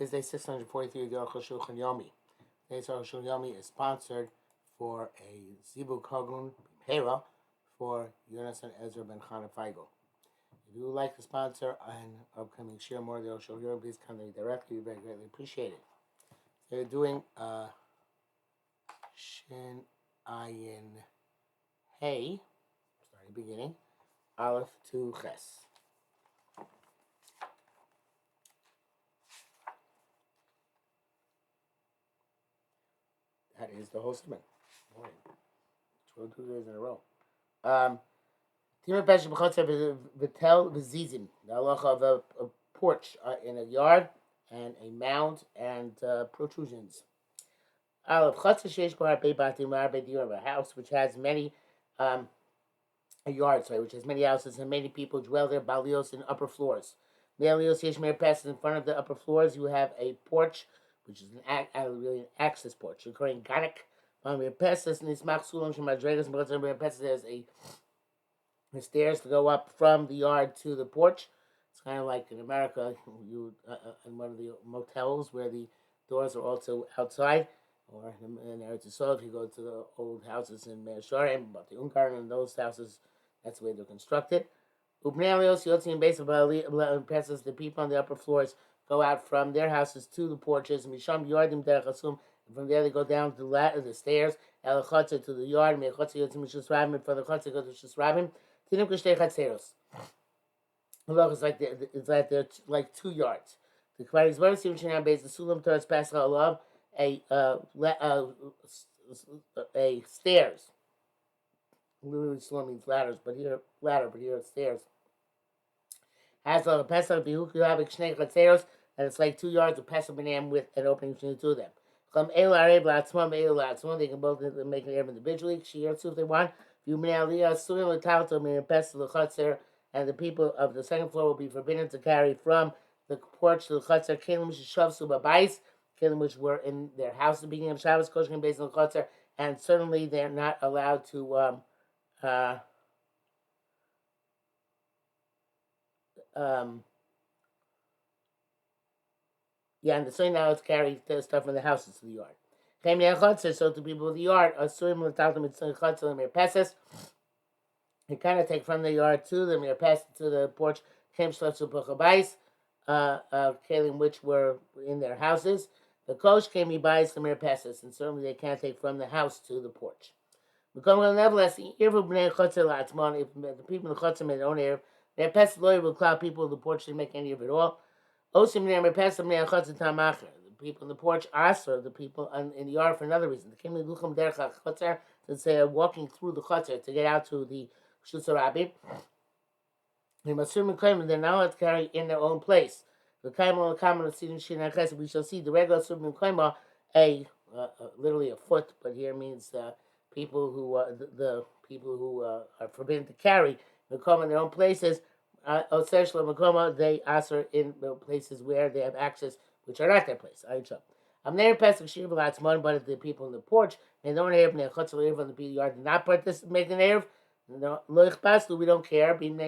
This day 643 of the Arukh HaShulchan Yomi. Today's Arukh HaShulchan Yomi is sponsored for a Zibuk Hagun Pera for Yonas and Ezra Ben Chana Feigl. If you would like to sponsor an upcoming share more of the Arukh HaShulchan Yomi, please contact me directly. We very greatly appreciate it. So they're doing Shin Ayin Hey, starting beginning, Aleph to Ches. That is the whole segment. 2 days in a row. Tima Pesha B'chotzer V'tel V'zizim. The halacha of a porch in a yard and a mound and protrusions. Aleph Chotzer Sheish Bo Harpei Batim Harpei Dior, a house which has many a yard, which has many houses and many people dwell there. Balios in upper floors. Melios Yesh Meir Pesach, in front of the upper floors you have a porch, which is really an access porch. Recurring Ganek. There's a stairs to go up from the yard to the porch. It's kind of like in America, you in one of the motels where the doors are also outside, or in Eretz Yisrael, if you go to the old houses in Meir Sharim, but the Ungarn and those houses, that's the way they're constructed. The people on the upper floors go out from their houses to the porches. Misham Yardim Derech Asum. And from there they go down the stairs, El Chotzer to the yard, Me Chotzer Yotzim Mishus Rabim, and from the Chotzer go to Mishus Rabim. Tinim Kushtei Chatzeros. It's like they're like 2 yards. The Kvaris Varsim Shinam Beis the Sulam Torah Pascha Alav a stairs. Literally Sulam means ladders, but here it's stairs. Has a Pesach Bihuk Yavik Shnei Chatzeros, and it's like 2 yards of Pesach Benam with an opening between the two of them. They can both make an error individually. If they want. And the people of the second floor will be forbidden to carry from the porch to the chutzner kelim which were in their house at the beginning of Shabbos, koshkin based on the chutzner, and certainly they're not allowed to and the certainly now to carry the stuff from the houses to the yard. So to people of the yard, you kind of take from the yard to the mirpes to the porch, kelim which were in their houses. The kosh came he buys the mirpes, and certainly they can't take from the house to the porch. If the people in the chotzer made their own erev, mirpes lawyer will cloud people of the porch didn't make any of it all. The people in the porch also the people in the yard for another reason. The king lucham derech chotzer, since they are walking through the chotzer to get out to the shutzer rabbi. They must assume they're not allowed to carry in their own place. The kaimah common of we shall see the regular surim kaimah literally a foot, but here means people who the people who are forbidden to carry the come in their own places. They answer in the places where they have access, which are not their place. I'm there Pesach Shir B'Latzmon, but if the people in the porch and don't have the Chutzer on the yard did not participate make an erev, we don't care. Because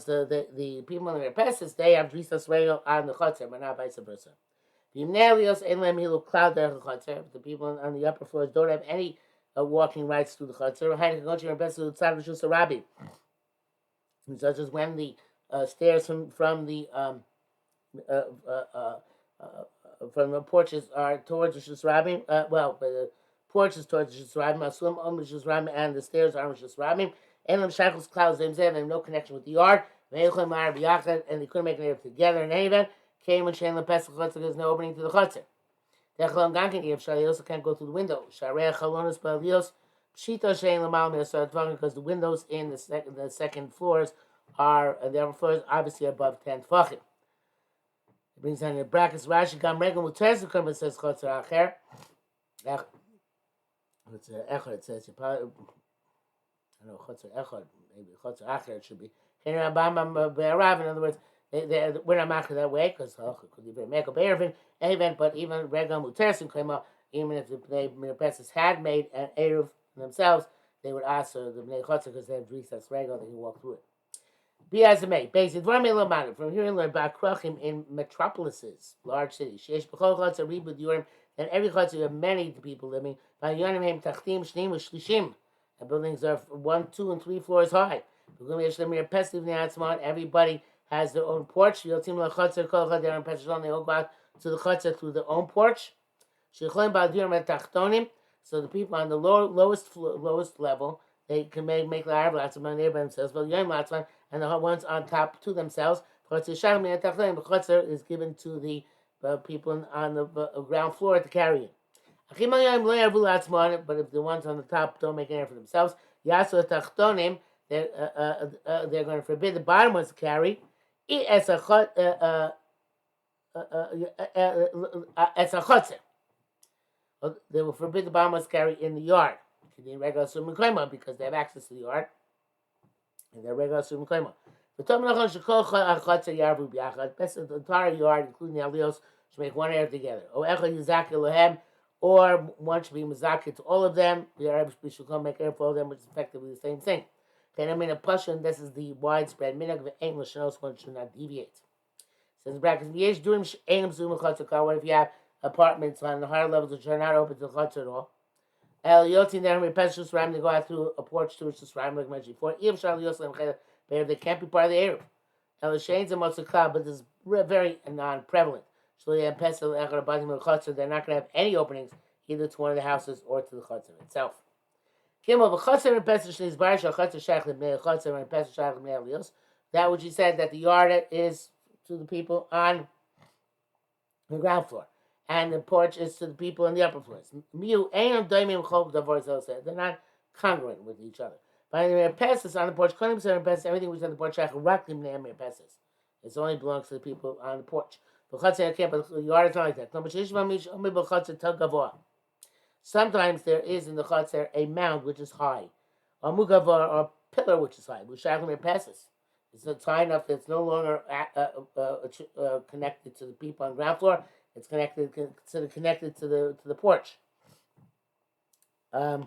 the people in the Pesach they have Drisas Regel on the Chutzer, but not vice versa. The people on the upper floors don't have any walking rights through the Chutzer. Such as when the stairs from the porches are towards the Shus Rabim. The porches towards the Shus Rabim, Asum Shus Rabim, and the stairs are Shus Rabim. And them shackles clouds they have no connection with the yard. And they couldn't make an erev together. In any event, came when Shein LePesach Chutzer, there's no opening to the Chutzer. They also can't go through the window. Because the windows in the second floors are the upper floors obviously above 10 tefachim. It brings down in the brackets Rashi Gam Regel Mutez it says Chotzer Acher. It's Echad. It says I don't know Chotzer Echad, maybe Chotzer Acher it should be. In other words, we're not marked that way because could be make up everything. But even Regel Mutez came up, even if the Mirpesis had made an erev themselves, they would ask the Bnei Chotzer because they have Drisas Regel, they can walk through it. Be as it may. Basic from here and learn about Krachim in metropolises, large cities. Sheesh b'chol chotzer ribud yurim, and every chotzer you have many people living. By yonim hem tachtim shneim u'shlishim, and buildings are 1, 2, and 3 floors high. Everybody has their own porch. They all go out to the chotzer through their own porch. So the people on the lowest level, they can make the Arab lots of money by themselves, but and the ones on top to themselves. The chotzer is given to the people on the ground floor to carry it. But if the ones on the top don't make any for themselves, they're going to forbid the bottom ones to carry. As a chotzer. They will forbid the bottom ones to carry in the yard. Because they have access to the yard. And they're regular surim koima. The entire yard, including the aliyos, should make one area together. Or one should be mizaki to all of them. The Arabs should come make air for all of them, which is effectively the same thing. Okay, I mean a pashun. This is the widespread minhag of English, and one should not deviate. Says brackets. What if you have apartments on the higher levels which are not open to the chutz at all? They go out through a porch to which the Sram, like mentioned before. They can't be part of the Erev. But this is very non-prevalent. So they're not going to have any openings either to one of the houses or to the chutz itself. That which he said that the yard is to the people on the ground floor, and the porch is to the people in the upper floors. They're not congruent with each other. But on the porch, everything which is on the porch, it only belongs to the people on the porch. But the yard is not like that. Sometimes there is in the chotzer a mound which is high, or a pillar which is high. It's not high enough that it's no longer connected to the people on the ground floor. It's connected to the porch. There's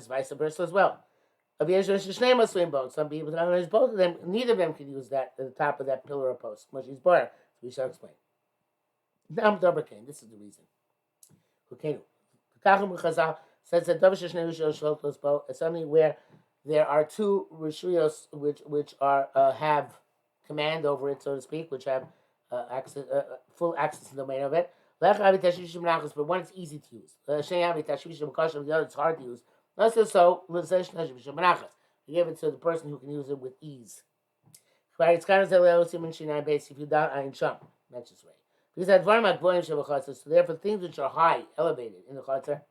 vice versa as well. Some people don't use both of them. Neither of them can use that at the top of that pillar or post. We shall explain. This is the reason. Says that it's something where there are two rishuyos which are have command over it, so to speak, which have full access to the domain of it. But one is easy to use. The other it's hard to use. So we give it to the person who can use it with ease. If you doubt Ayin Sham, that's just right. Because so therefore things which are high, elevated in the chotzer,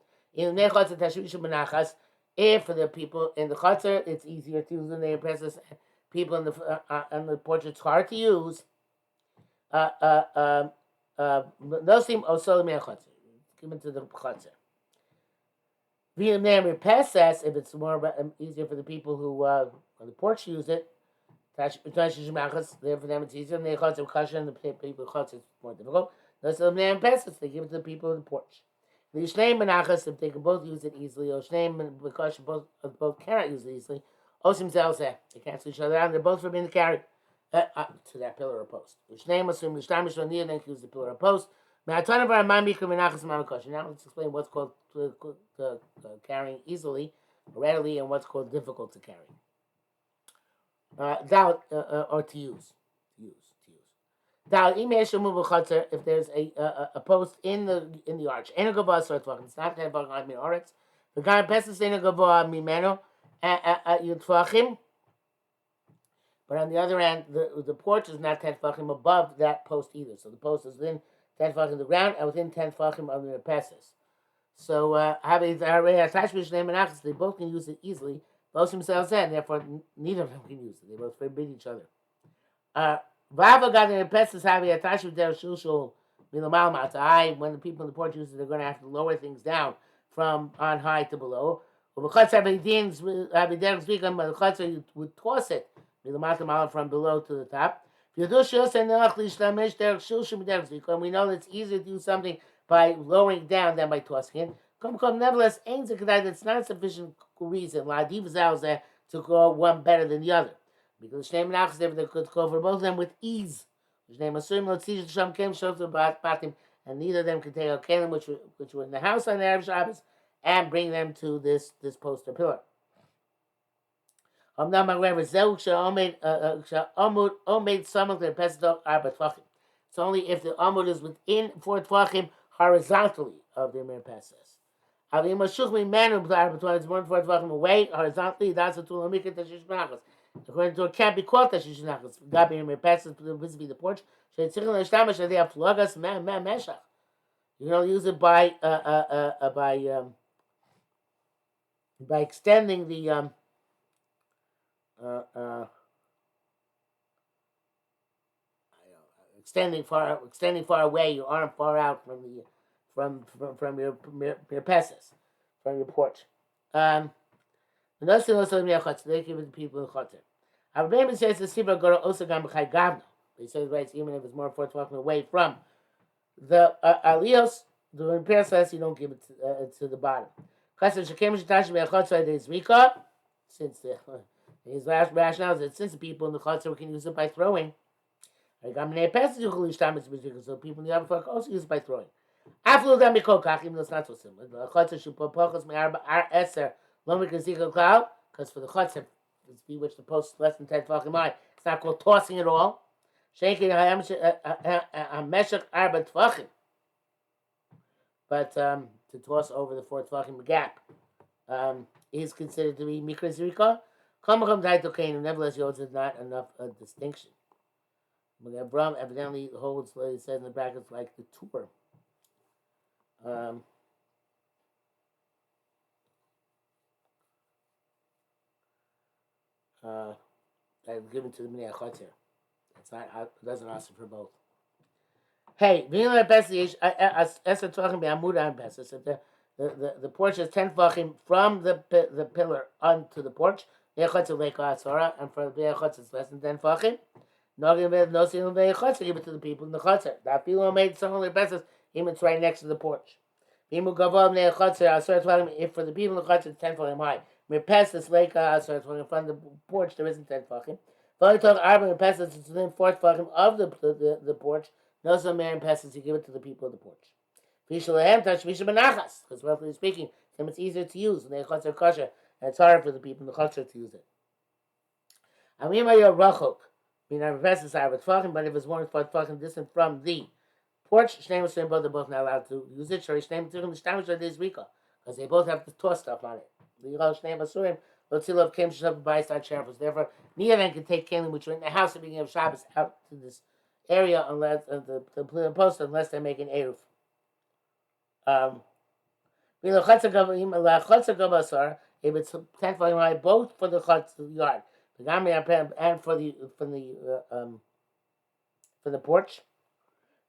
if for the people in the chotzer it's easier to use than the presses. People on the porch it's hard to use. Nosim also given to the chotzer. If it's more easier for the people who on the porch use it, there for them it's easier. And the people chotzer it's more difficult. They give it to the people on the porch. The Yishneim Menachas, if they can both use it easily, or Yishneim because both cannot use it easily, Osim Zelzeh, they cancel each other out, and they're both forbidden to carry to that pillar or post. Yishneim Osim Yishtamish Roniyah, then can use the pillar or post. Now let's explain what's called carrying easily, readily, and what's called difficult to carry. Or to use. If there's a post in the arch, it's not the guy passes in a gavoa mimeno yutfachim. But on the other hand, the porch is not 10 tefachim above that post either. So the post is within 10 tefachim of the ground and within 10 tefachim of the passes. So they both can use it easily. Both themselves and therefore neither of them can use it. They both forbid each other. When the people in the porch use it, they're going to have to lower things down from on high to below. You would toss it from below to the top. And we know that it's easier to do something by lowering it down than by tossing it. Nevertheless, it's not sufficient reason, to go one better than the other. Because they could go for both of them with ease. And neither of them could take a kelim which were in the house on the Erev Shabbos and bring them to this poster pillar. It's only if the amud is within 4 tvachim horizontally of the mirpeses. It's more than 4 tvachim away horizontally. That's a tulamikah tashish benachos. According to it, can't be called tashish benachos. Gabi mirpeses visibly the porch. They have flogas meshach. You don't use it by extending the extending far away, your arm far out from your pesses, from your porch. They give it to people in Choter. Our baby says the Sibra go to Osagam B'chai Gavna. He says right, even if it's more than 4 walking away from the Alios, the repair says you don't give it to the bottom. Since his last rationale is that since the people in the Chotzer can use it by throwing, so people in the other flock also use it by throwing. Even though it's not so similar. The Chotzer should put Pachos Eser because for the Chotzer, it's bewitched the post less than 10 fucking mile. It's not called tossing at all. But to toss over the 4 fucking gap is considered to be Mikra Zrika. Nevertheless, yours is not enough distinction. Abram evidently holds what he said in the brackets like the tour. Given to the Minei HaChoter. It's not. It doesn't ask for both. Hey, the porch is 10 tvachim from the pillar onto the porch. And for the B'echotzer it's less than 10 tvachim. Give it to the people in the Chotzer. That people made some of their best, even it's right next to the porch. If for the people in the Chotzer it's 10 tvachim high. Mirpeses leika asar tvachim in front of the porch there isn't 10 tvachim. It's within 4 tvachim of the porch. No some man passes you give it to the people of the porch. Because roughly speaking, it's easier to use and they're kosher, and it's harder for the people in the kosher to use it. But if it's more than 4 tvachim distant from the porch, they're both not allowed to use it. Because they both have to toss stuff on it. Therefore, neither of them can take kelim which are in the house of beginning of Shabbos out to this area unless the post unless they make an eruv. If it's 10 tvachim both for the yard and for the porch.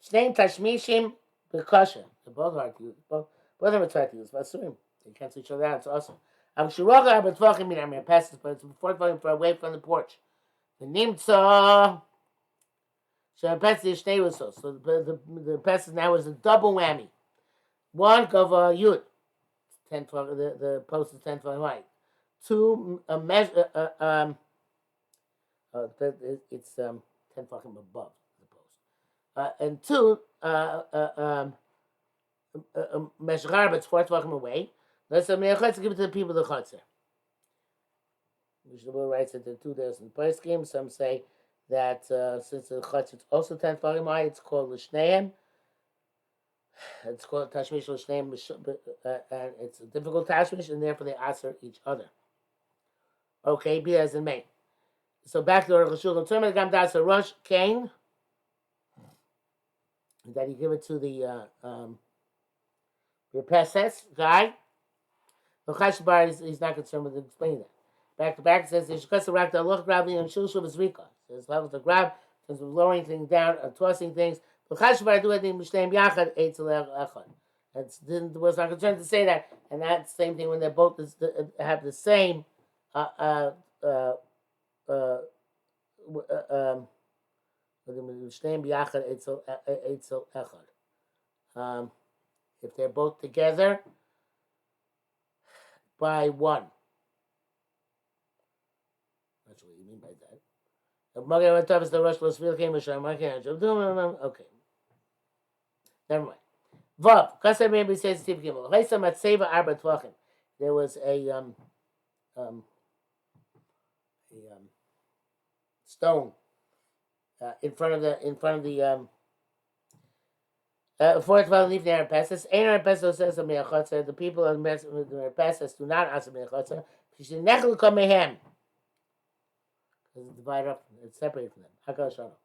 Sneim tashmishim b'kasha. They're both hard to use. Both of them are trying to use. But they cancel each other out. It's awesome. But it's 4 tvachim for away from the porch. The nimtza. So the passage now is a double whammy. One of yud, 10 the post is 10 wide. 2 a measure it's 10 fucking above the post. And 2 measure it's 4 fucking away. Let's give it to the people of the Chotzer. Mishnah writes that there are 2 days in the first game. Some say that since the Chotzer is also 10 fucking high, it's called L'Shneim. It's called Tashmish L'Shneim, and it's a difficult Tashmish, and therefore they answer each other. Okay, be as in may. So back to Arukh HaShulchan. Terminal Gam Das Rosh Kane. That you give it to the your Pesach guy. The Chashbar he's not concerned with explaining that. Back to back, it says, "There's a rack the loch gravity and shulshu v'zrika." There's levels of grab, since we're lowering things down and tossing things. The Chashbar do anything b'shteim yachad eitzel echad. Was not concerned to say that, and that's the same thing when they both have the same if they're both together by 1. mean by that? Okay, never mind. Vav, Kasem Rebbe says Steve Gimel. Haisam at Seva Arba Tvachim. There was um, a stone in front of the fourth Tvachim leave the Arapesas. Ein Arapesas says the Meachotzer. The people of the Arapesas do not answer Meachotzer. She said Nechel Kamehem. Because it's divided up, it's separated from them. Hakadosh Baruch.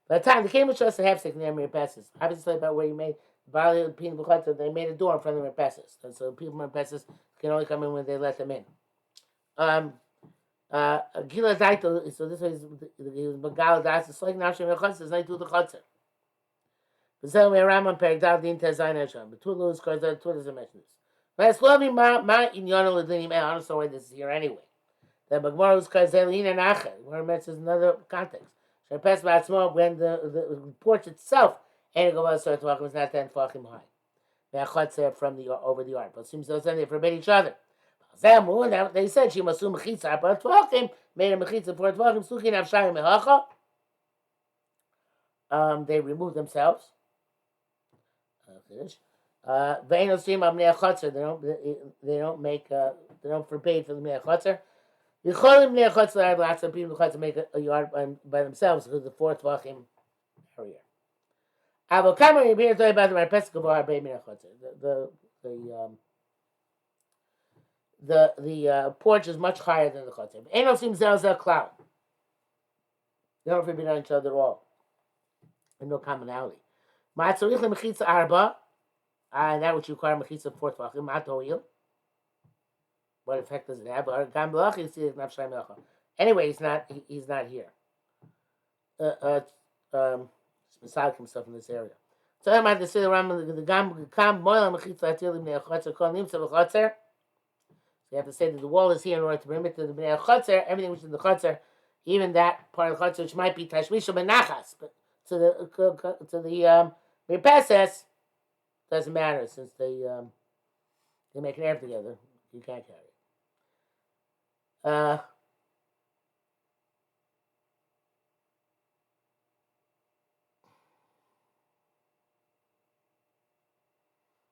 By the time the king was supposed to have sick near Mirpesses, obviously about where you made the barley of the Bechutza, they made a door in front of the Mirpesses. And so people in Mirpesses can only come in when they let them in. Gila Zaito, so this was he was Bagala Das, it's like Nashim Mirchutza, it's like to the Chutza. But so we Ramon Perigdal Din Tezain Hashem, but two Lewis cars, two doesn't mention this. But it's loving Ma in Yono Ladinim, I don't know why this is here anyway. The Magmar was Kazelin and Acha, where it mentions another context. When the porch itself was not 10 tefachim high. From the over the yard. But it seems those they forbid each other. They said she must assume mechitza but tefachim, made a mechitza for tefachim, sukin avshayim mehacha. They removed themselves. They don't forbid for the me'achotzer. Lots of people to make a yard by themselves because the fourth Tvachim area. Avokama here talking about the Marpeskavar baby the porch is much higher than the Chotzer. Ain't seems there's a cloud. They don't forbid on each other at all. And no commonality. Matzorich mechitza arba, and that which you require mechitza fourth Tvachim, matoil. What effect does it have? Anyway, he's not here. Beside himself in this area. So I'm at the city around the Gam Moil Mechitza Atilim Neachotzer Kol Nimsa V'Chotzer. So you have to say that the wall is here in order to bring it to the Bnei Chotzer, everything which is in the Chotzer, even that part of the Chotzer which might be Tashmisha Benachas, but to the Mirpeses doesn't matter since they make an air together. You can't carry it.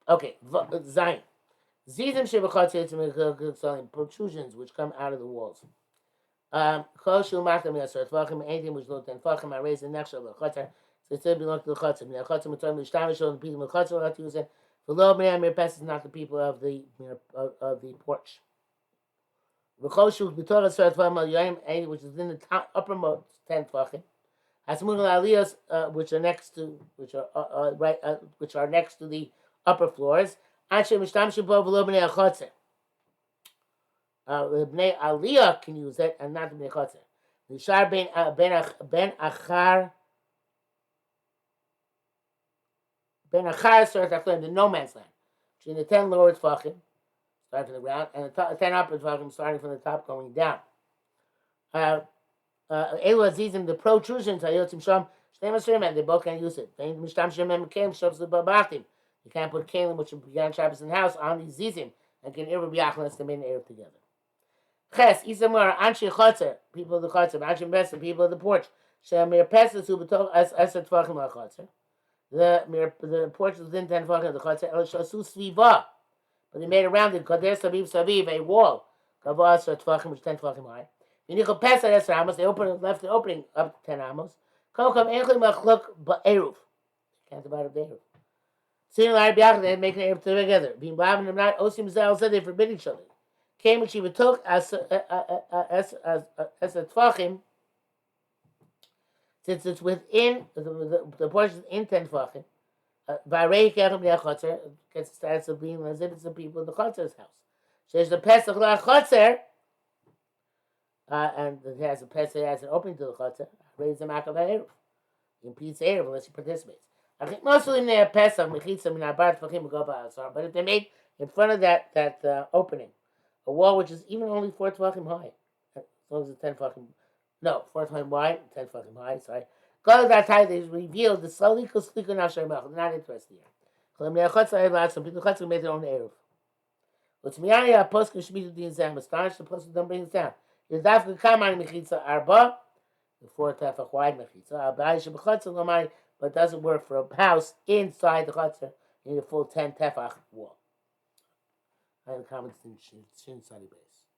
Okay, Zion. Zizim shebachotzer protrusions which come out of the walls. Koshu matam yasar tvachim anything which looked and tvachim I raised the next of the chotzer. So it still belongs to the chotzer. The chotzer mutar mishtamish on the people of the chotzer allowed to use it. The low bnei mirpes is not the people of the porch. V'choshu b'torah sar tvachim al yoyim anything which is in the uppermost 10 tvachim. Hasmun aliyos which are next to which are next to the upper floors. Anshe mishtamshu bo v'lo bnei achotzer. The bnei aliyah can use it and not the bnei achotzer. Nishar ben achar starts after in the no man's land. Between the 10 lower tefachim, starting from the ground, and the 10 upper tefachim starting from the top going down. Elu azizim the protrusions hayotzim sham shnei masrim and they both can use it. Vein mishtamshim mem kelim shavs lebabachim. You can't put kelim which began Shabbos in the house on these zizim and can irva biach unless they made an erev together. Ches isamar anshi chotzer people of the chotzer anshi besa people of the porch shemir pesas who betol as a tvachim la chotzer. The porch was within 10 tvachim of the chotzer el shasu sviva, but they made around it kader saviv a wall kavas or tvachim which 10 tvachim high. V'nichol pesa esar amos they left the opening up to 10 amos. Kokam enchli machlok ba'eruv can't divide up the eruv. Seeing like biach they make an eruv together. Being blavin them not osim zel said they forbid each other. Came when she took as a tvachim. Since it's within the portion is in 10 tefachim, v'arei kechem ne'achotzer gets the status of being as if it's the people in the chotzer's house. There's the pesach la'achotzer, and it has a pesach has an opening to the chotzer. Raise the makav ha'eruv. You impedes the eruv unless he participates. I think mostly near pesach mechitza min abar tefachim go ba'asar. But if they made in front of that opening a wall which is even only 4 tefachim high, as long as it's 10 tefachim. No, 4 tefachim wide, 10 tefachim high. Sorry. God that time they revealed the salikos likun asher mach. They're not interested here. Some people chotzer made their own eruv. But to me, I poskim shmitu din zeh. Astonish the poskim don't bring this down. You're definitely kamani mechitza arba, the 4 tefach wide mechitza. Abayisha b'chutzer lamai, but it doesn't work for a house inside the chutzer. You need a full 10 tefach wall. I have comments in Shin Study Base.